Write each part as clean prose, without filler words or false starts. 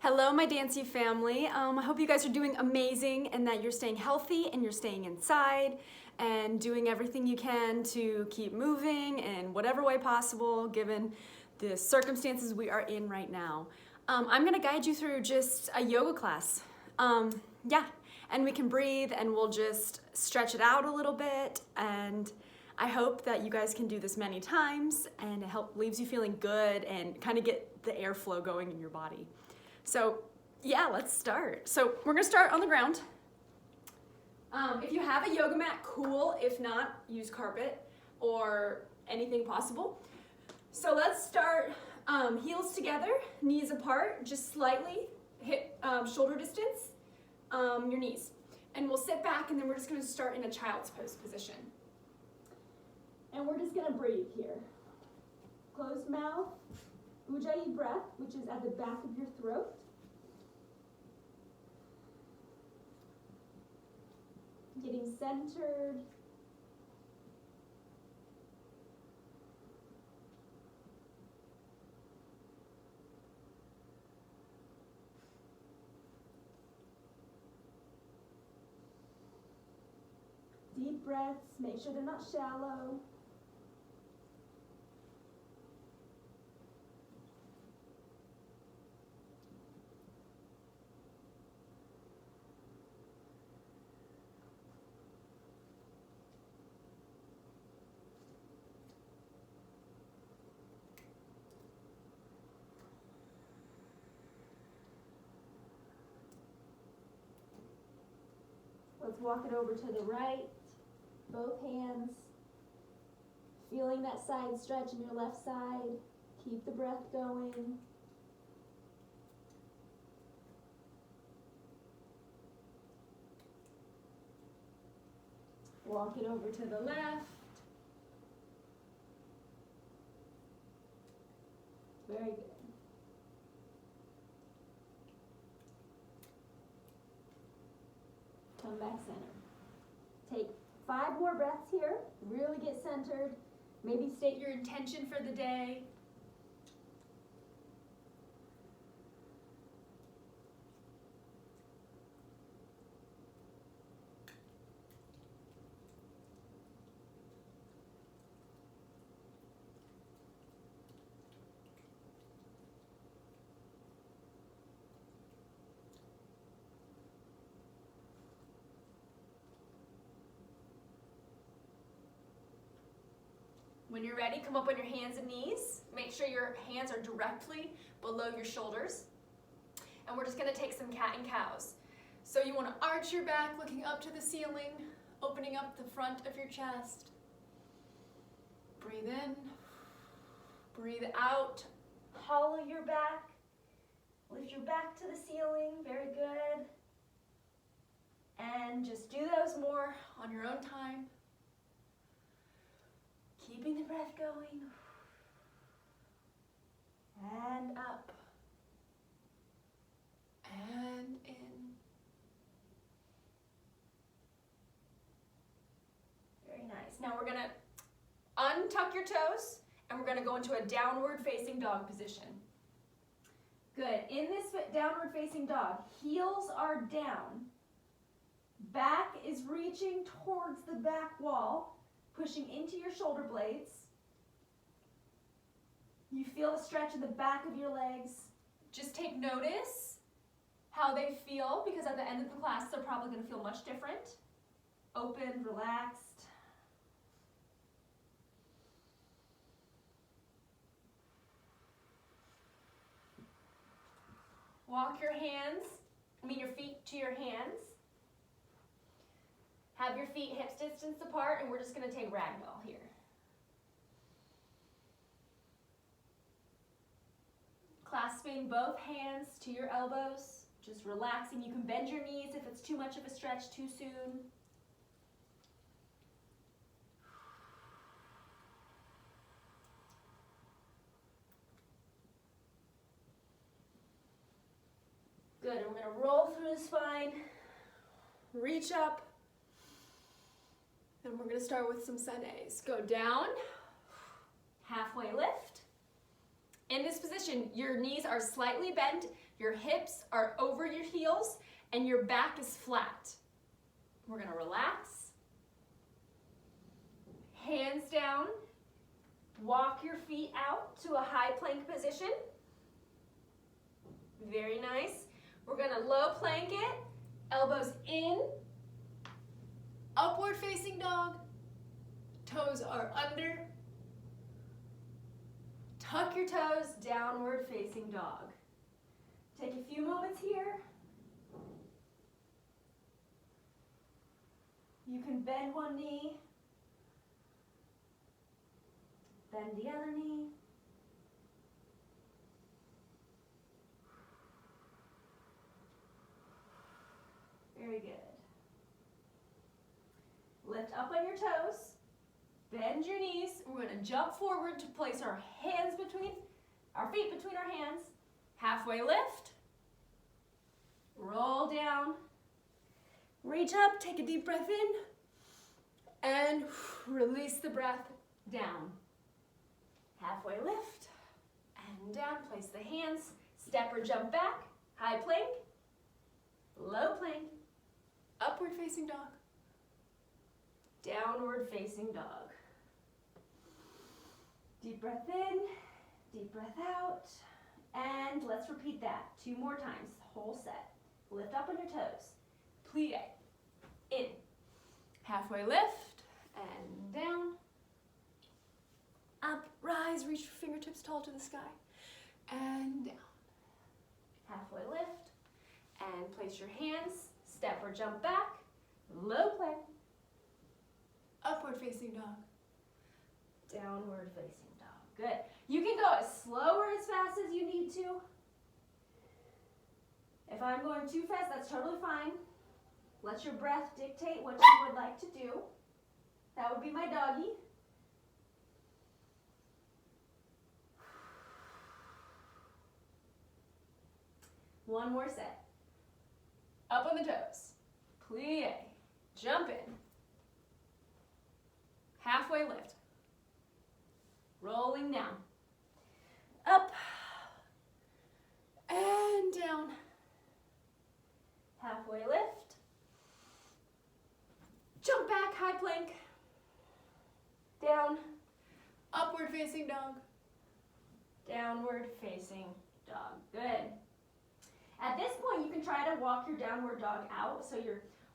Hello, my Dancy family. I hope you guys are doing amazing and that you're staying healthy and you're staying inside and doing everything you can to keep moving in whatever way possible given the circumstances we are in right now. I'm gonna guide you through just a yoga class. Yeah, and we can breathe and we'll just stretch it out a little bit, and I hope that you guys can do this many times and it leaves you feeling good and kind of get the airflow going in your body. So yeah, let's start. So we're gonna start on the ground. If you have a yoga mat, cool. If not, use carpet or anything possible. So let's start heels together, knees apart, just slightly, hip shoulder distance, your knees. And we'll sit back and then we're just gonna start in a child's pose position. And we're just gonna breathe here. Closed mouth. Ujjayi breath, which is at the back of your throat. Getting centered. Deep breaths, make sure they're not shallow. Let's walk it over to the right, both hands. Feeling that side stretch in your left side. Keep the breath going. Walk it over to the left. Very good. Come back center. Take 5 more breaths here. Really get centered. Maybe state your intention for the day. When you're ready, come up on your hands and knees. Make sure your hands are directly below your shoulders. And we're just gonna take some cat and cows. So you wanna arch your back, looking up to the ceiling, opening up the front of your chest. Breathe in, breathe out, hollow your back, lift your back to the ceiling, very good. And just do those more on your own time. Keeping the breath going. And up. And in. Very nice. Now we're gonna untuck your toes and we're gonna go into a downward facing dog position. Good. In this downward facing dog, heels are down. Back is reaching towards the back wall, pushing into your shoulder blades. You feel a stretch in the back of your legs. Just take notice how they feel, because at the end of the class, they're probably gonna feel much different. Open, relaxed. Walk your feet to your hands. Have your feet hips distance apart, and we're just gonna take ragdoll here. Clasping both hands to your elbows, just relaxing. You can bend your knees if it's too much of a stretch too soon. Good, and we're gonna roll through the spine, reach up, and we're gonna start with some sun A's. Go down, halfway lift, In this position, your knees are slightly bent, your hips are over your heels, and your back is flat. We're gonna relax. Hands down. Walk your feet out to a high plank position. Very nice. We're gonna low plank it, elbows in, upward facing dog, toes are under. Tuck your toes, downward facing dog. Take a few moments here. You can bend one knee, bend the other knee. Very good. Lift up on your toes, bend your knees. We're going to jump forward to place our feet between our hands. Halfway lift. Roll down. Reach up, take a deep breath in, and release the breath down. Halfway lift, and down. Place the hands, step or jump back, high plank, low plank, upward facing dog, downward facing dog. Deep breath in, deep breath out, and let's repeat that 2 more times, the whole set. Lift up on your toes, plie, in, halfway lift, and down, up, rise, reach your fingertips tall to the sky, and down. Halfway lift, and place your hands, step or jump back, low plank, upward facing dog, downward facing dog. Good. You can go as slow or as fast as you need to. If I'm going too fast, that's totally fine. Let your breath dictate what you would like to do. That would be my doggy. One more set. Up on the toes. Plie. Jump in. Halfway lift. Rolling down. Up. And down. Halfway lift. Jump back, high plank. Down. Upward facing dog. Downward facing dog. Good. At this point, you can try to walk your downward dog out. So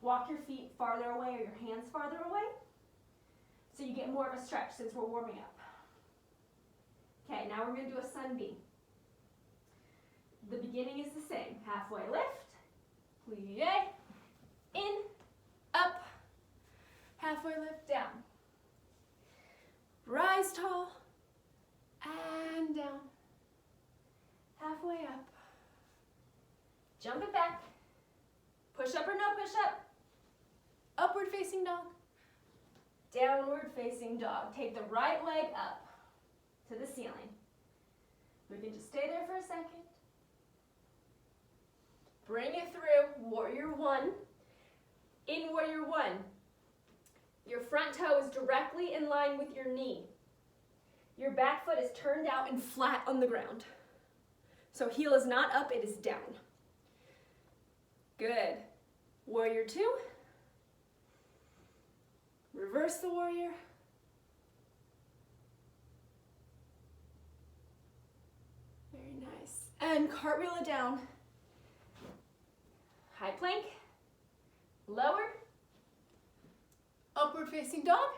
walk your feet farther away or your hands farther away. So you get more of a stretch since we're warming up. Okay, now we're going to do a sunbeam. The beginning is the same. Halfway lift, plie, in, up, halfway lift, down. Rise tall, and down. Halfway up. Jump it back. Push up or no push up. Upward facing dog. Downward facing dog. Take the right leg up to the ceiling. We can just stay there for a second. Bring it through, warrior one. In warrior one, your front toe is directly in line with your knee. Your back foot is turned out and flat on the ground. So heel is not up, it is down. Good. Warrior two. Reverse the warrior. Very nice. And cartwheel it down. High plank. Lower. Upward facing dog.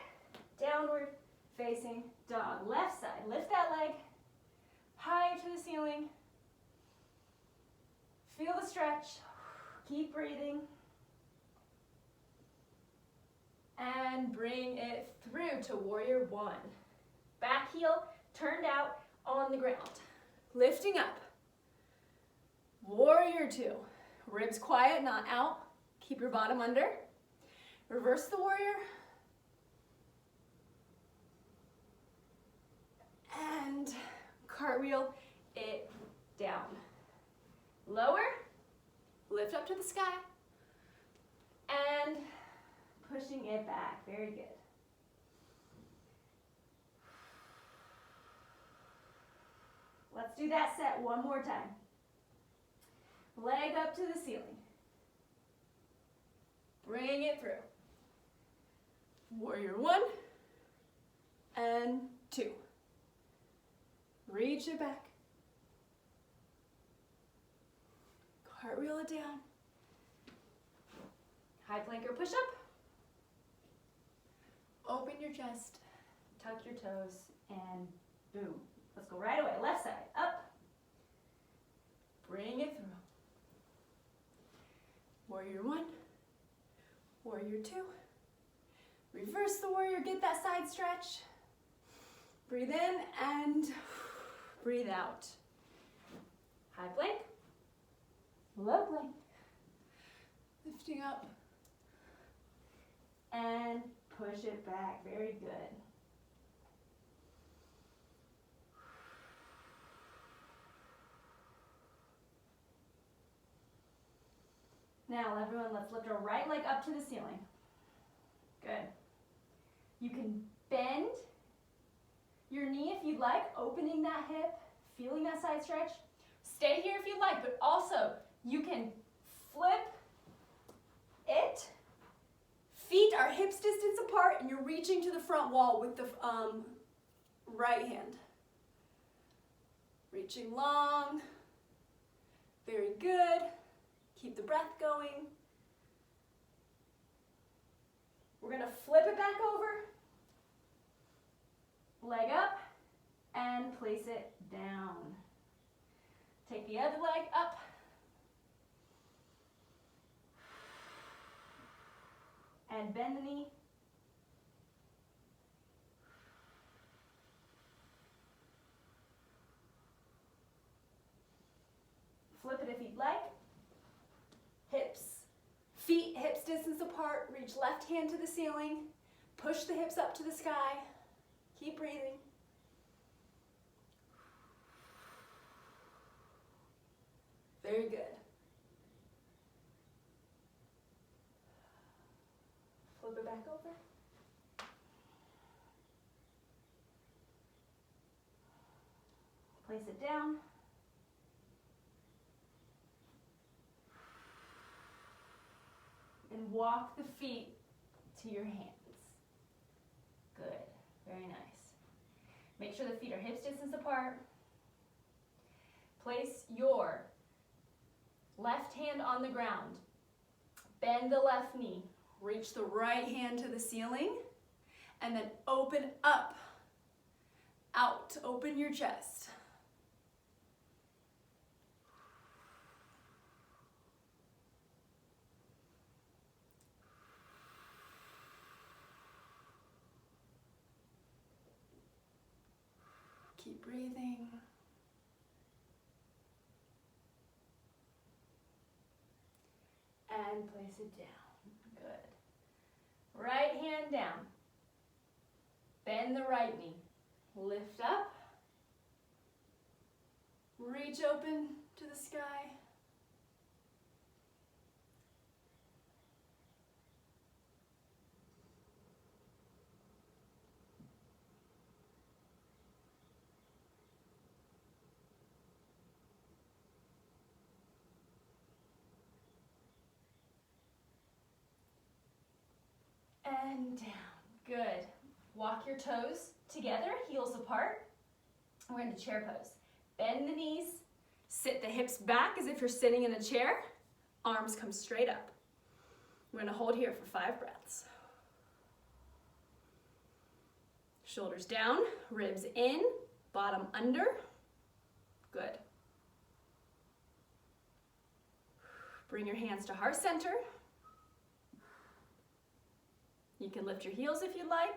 Downward facing dog. Left side. Lift that leg higher to the ceiling. Feel the stretch. Keep breathing. And bring it through to warrior one. Back heel turned out on the ground. Lifting up. Warrior two. Ribs quiet, not out. Keep your bottom under. Reverse the warrior. And cartwheel it down. Lower. Lift up to the sky. And pushing it back. Very good. Let's do that set one more time. Leg up to the ceiling. Bring it through. Warrior 1 and 2. Reach it back. Cartwheel it down. High plank or push up. Open your chest, tuck your toes, and boom. Let's go right away. Left side, up. Bring it through. Warrior 1, warrior 2. Reverse the warrior, get that side stretch. Breathe in and breathe out. High plank, low plank. Lifting up and push it back. Very good. Now, everyone, let's lift our right leg up to the ceiling. Good. You can bend your knee if you'd like, opening that hip, feeling that side stretch. Stay here if you'd like, but also you can flip it. Feet are hips distance apart, and you're reaching to the front wall with the right hand. Reaching long. Very good. Keep the breath going. We're going to flip it back over. Leg up and place it down. Take the other leg up. And bend the knee. Flip it if you'd like. Feet hips distance apart. Reach left hand to the ceiling. Push the hips up to the sky. Keep breathing. Very good. Flip it back over. Place it down. And walk the feet to your hands. Good. Very nice. Make sure the feet are hips distance apart. Place your left hand on the ground. Bend the left knee. Reach the right hand to the ceiling. And then open up. Out. Open your chest. Keep breathing. And place it down. Good. Right hand down. Bend the right knee. Lift up. Reach open to the sky. And down. Good. Walk your toes together, heels apart. We're into chair pose. Bend the knees. Sit the hips back as if you're sitting in a chair. Arms come straight up. We're going to hold here for 5 breaths. Shoulders down, ribs in, bottom under. Good. Bring your hands to heart center. You can lift your heels if you'd like.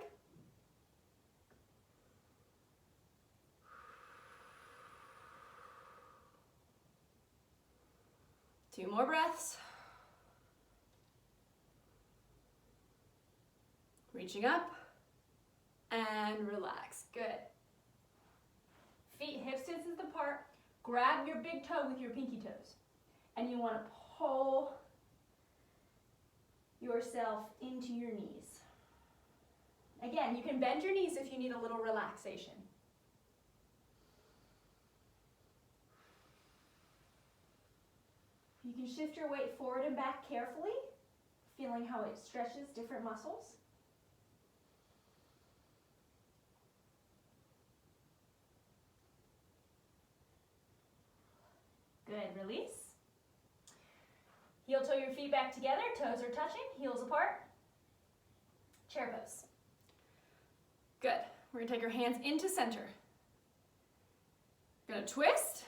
Two more breaths. Reaching up and relax. Good. Feet hips distance apart. Grab your big toe with your pinky toes. And you want to pull yourself into your knees. Again, you can bend your knees if you need a little relaxation. You can shift your weight forward and back carefully, feeling how it stretches different muscles. Good, release. Heel toe your feet back together, toes are touching, heels apart. Chair pose. Good. We're gonna take our hands into center. Gonna twist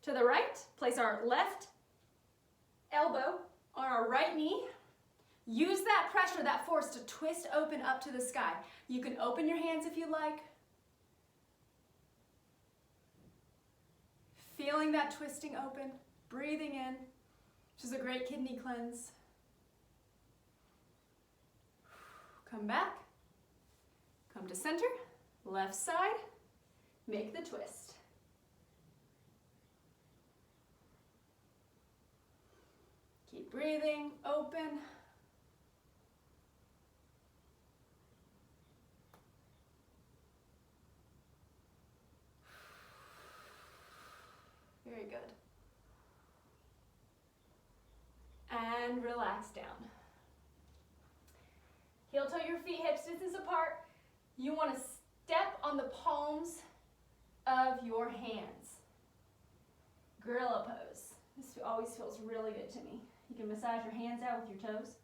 to the right, place our left elbow on our right knee. Use that pressure, that force to twist open up to the sky. You can open your hands if you like. Feeling that twisting open, breathing in, which is a great kidney cleanse. Come back, come to center, left side, make the twist. Keep breathing, open. Very good. And relax down. Heel toe your feet hips distance apart. You want to step on the palms of your hands. Gorilla pose. This always feels really good to me. You can massage your hands out with your toes.